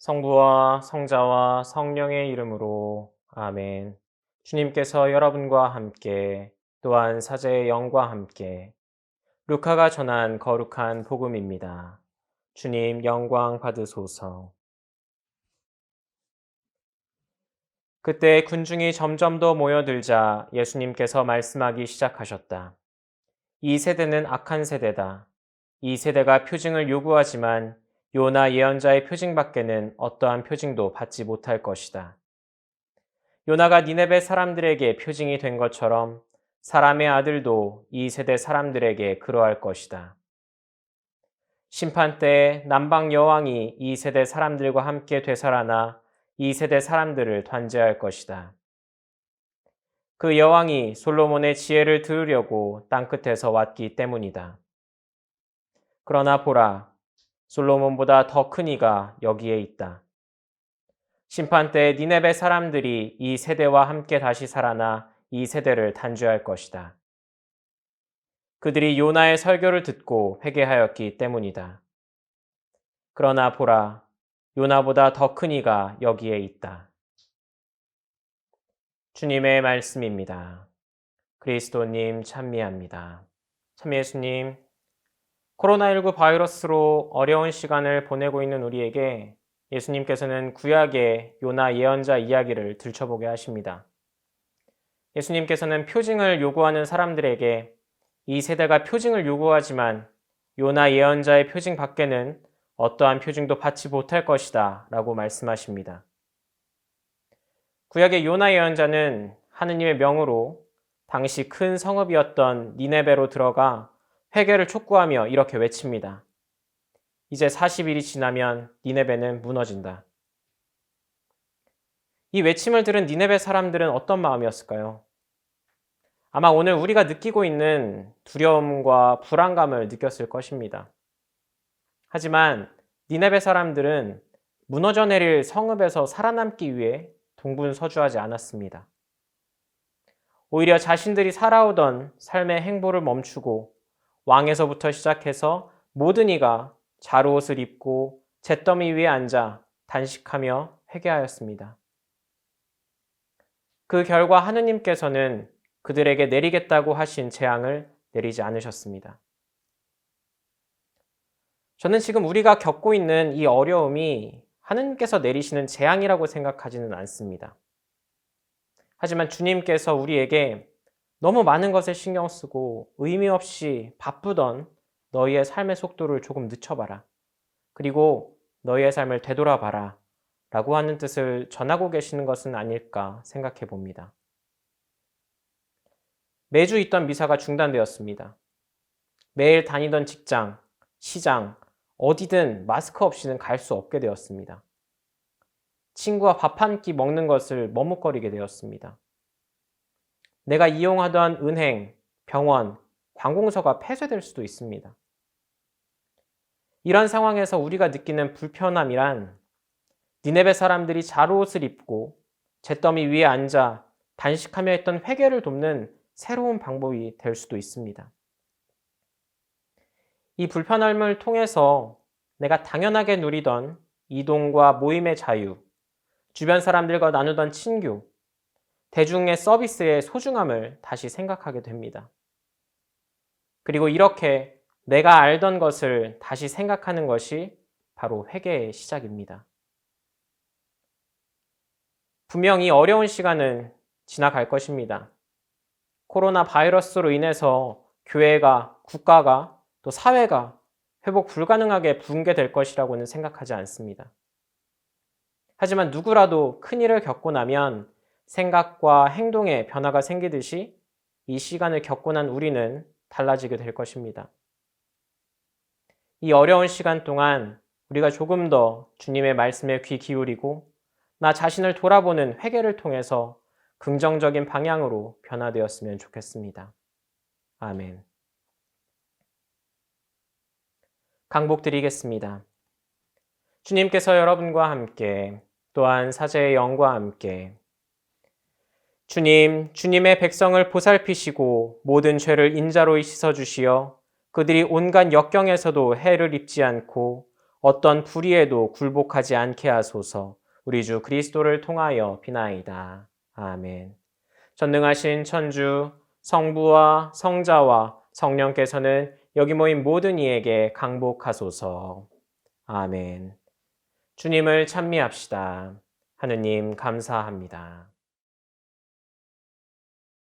성부와 성자와 성령의 이름으로 아멘. 주님께서 여러분과 함께 또한 사제의 영과 함께 루카가 전한 거룩한 복음입니다. 주님 영광 받으소서. 그때 군중이 점점 더 모여들자 예수님께서 말씀하기 시작하셨다. 이 세대는 악한 세대다. 이 세대가 표징을 요구하지만 요나 예언자의 표징밖에는 어떠한 표징도 받지 못할 것이다. 요나가 니네베 사람들에게 표징이 된 것처럼 사람의 아들도 이 세대 사람들에게 그러할 것이다. 심판 때에 남방 여왕이 이 세대 사람들과 함께 되살아나 이 세대 사람들을 단죄할 것이다. 그 여왕이 솔로몬의 지혜를 들으려고 땅끝에서 왔기 때문이다. 그러나 보라, 솔로몬보다 더 큰 이가 여기에 있다. 심판 때 니네베 사람들이 이 세대와 함께 다시 살아나 이 세대를 단죄할 것이다. 그들이 요나의 설교를 듣고 회개하였기 때문이다. 그러나 보라, 요나보다 더 큰 이가 여기에 있다. 주님의 말씀입니다. 그리스도님 찬미합니다. 참 예수님, 코로나19 바이러스로 어려운 시간을 보내고 있는 우리에게 예수님께서는 구약의 요나 예언자 이야기를 들춰보게 하십니다. 예수님께서는 표징을 요구하는 사람들에게 이 세대가 표징을 요구하지만 요나 예언자의 표징 밖에는 어떠한 표징도 받지 못할 것이다 라고 말씀하십니다. 구약의 요나 예언자는 하느님의 명으로 당시 큰 성읍이었던 니네베로 들어가 회개를 촉구하며 이렇게 외칩니다. 이제 40일이 지나면 니네베는 무너진다. 이 외침을 들은 니네베 사람들은 어떤 마음이었을까요? 아마 오늘 우리가 느끼고 있는 두려움과 불안감을 느꼈을 것입니다. 하지만 니네베 사람들은 무너져 내릴 성읍에서 살아남기 위해 동분서주하지 않았습니다. 오히려 자신들이 살아오던 삶의 행보를 멈추고 왕에서부터 시작해서 모든 이가 자루옷을 입고 잿더미 위에 앉아 단식하며 회개하였습니다. 그 결과 하느님께서는 그들에게 내리겠다고 하신 재앙을 내리지 않으셨습니다. 저는 지금 우리가 겪고 있는 이 어려움이 하느님께서 내리시는 재앙이라고 생각하지는 않습니다. 하지만 주님께서 우리에게 너무 많은 것에 신경 쓰고 의미 없이 바쁘던 너희의 삶의 속도를 조금 늦춰봐라. 그리고 너희의 삶을 되돌아봐라. 라고 하는 뜻을 전하고 계시는 것은 아닐까 생각해 봅니다. 매주 있던 미사가 중단되었습니다. 매일 다니던 직장, 시장, 어디든 마스크 없이는 갈 수 없게 되었습니다. 친구와 밥 한 끼 먹는 것을 머뭇거리게 되었습니다. 내가 이용하던 은행, 병원, 관공서가 폐쇄될 수도 있습니다. 이런 상황에서 우리가 느끼는 불편함이란 니네베 사람들이 자루옷을 입고 잿더미 위에 앉아 단식하며 했던 회개를 돕는 새로운 방법이 될 수도 있습니다. 이 불편함을 통해서 내가 당연하게 누리던 이동과 모임의 자유, 주변 사람들과 나누던 친교, 대중의 서비스의 소중함을 다시 생각하게 됩니다. 그리고 이렇게 내가 알던 것을 다시 생각하는 것이 바로 회개의 시작입니다. 분명 이 어려운 시간은 지나갈 것입니다. 코로나 바이러스로 인해서 교회가, 국가가, 또 사회가 회복 불가능하게 붕괴될 것이라고는 생각하지 않습니다. 하지만 누구라도 큰일을 겪고 나면 생각과 행동에 변화가 생기듯이 이 시간을 겪고 난 우리는 달라지게 될 것입니다. 이 어려운 시간 동안 우리가 조금 더 주님의 말씀에 귀 기울이고 나 자신을 돌아보는 회개를 통해서 긍정적인 방향으로 변화되었으면 좋겠습니다. 아멘. 강복드리겠습니다. 주님께서 여러분과 함께 또한 사제의 영과 함께 주님, 주님의 백성을 보살피시고 모든 죄를 인자로이 씻어주시어 그들이 온갖 역경에서도 해를 입지 않고 어떤 불의에도 굴복하지 않게 하소서. 우리 주 그리스도를 통하여 비나이다. 아멘. 전능하신 천주 성부와 성자와 성령께서는 여기 모인 모든 이에게 강복하소서. 아멘. 주님을 찬미합시다. 하느님 감사합니다.